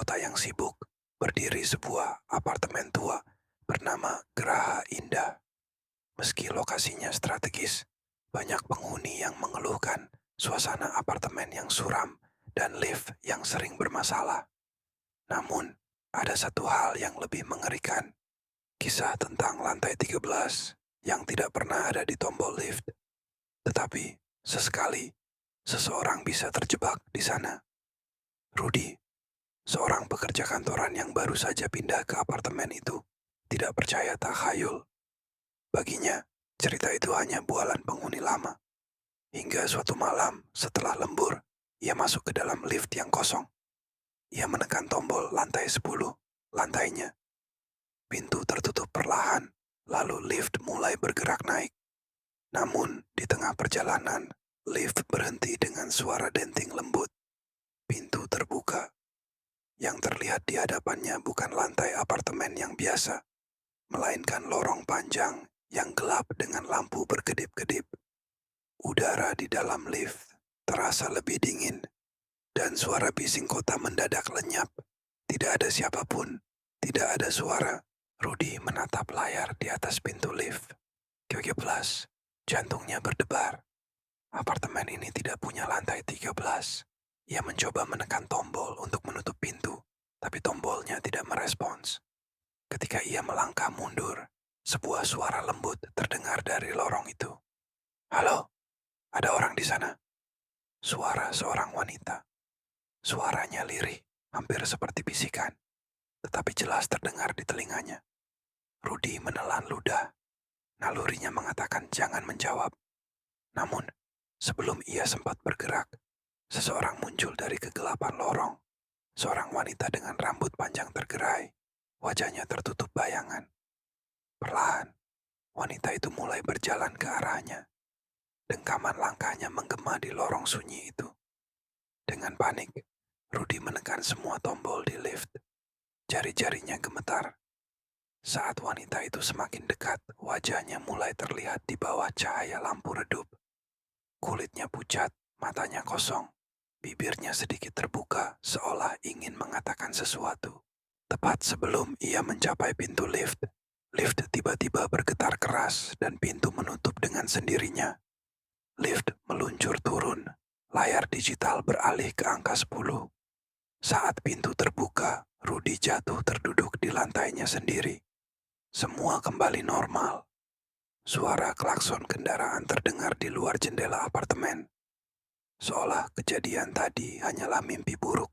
kota yang sibuk, berdiri sebuah apartemen tua bernama Geraha Indah. Meski lokasinya strategis, banyak penghuni yang mengeluhkan suasana apartemen yang suram dan lift yang sering bermasalah. Namun, ada satu hal yang lebih mengerikan, kisah tentang lantai 13 yang tidak pernah ada di tombol lift. Tetapi, sesekali, seseorang bisa terjebak di sana. Rudy, seorang pekerja kantoran yang baru saja pindah ke apartemen itu, tidak percaya takhayul. Baginya, cerita itu hanya bualan penghuni lama. Hingga suatu malam setelah lembur, ia masuk ke dalam lift yang kosong. Ia menekan tombol lantai 10, lantainya. Pintu tertutup perlahan, lalu lift mulai bergerak naik. Namun, di tengah perjalanan, lift berhenti dengan suara denting lembut. Pintu terbuka. Yang terlihat di hadapannya bukan lantai apartemen yang biasa, melainkan lorong panjang yang gelap dengan lampu berkedip-kedip. Udara di dalam lift terasa lebih dingin, dan suara bising kota mendadak lenyap. Tidak ada siapapun, tidak ada suara. Rudy menatap layar di atas pintu lift. Gegeblas, jantungnya berdebar. Apartemen ini tidak punya lantai 13. Ia mencoba menekan tombol untuk menutup pintu, tapi tombolnya tidak merespons. Ketika ia melangkah mundur, sebuah suara lembut terdengar dari lorong itu. "Halo, ada orang di sana?" Suara seorang wanita. Suaranya lirih, hampir seperti bisikan, tetapi jelas terdengar di telinganya. Rudy menelan ludah. Nalurinya mengatakan jangan menjawab. Namun, sebelum ia sempat bergerak, seseorang muncul dari kegelapan lorong. Seorang wanita dengan rambut panjang tergerai, wajahnya tertutup bayangan. Perlahan, wanita itu mulai berjalan ke arahnya. Dengkaman langkahnya menggema di lorong sunyi itu. Dengan panik, Rudy menekan semua tombol di lift. Jari-jarinya gemetar. Saat wanita itu semakin dekat, wajahnya mulai terlihat di bawah cahaya lampu redup. Kulitnya pucat, matanya kosong. Bibirnya sedikit terbuka, seolah ingin mengatakan sesuatu. Tepat sebelum ia mencapai pintu lift, lift tiba-tiba bergetar keras dan pintu menutup dengan sendirinya. Lift meluncur turun, layar digital beralih ke angka 10. Saat pintu terbuka, Rudy jatuh terduduk di lantainya sendiri. Semua kembali normal. Suara klakson kendaraan terdengar di luar jendela apartemen. Seolah kejadian tadi hanyalah mimpi buruk.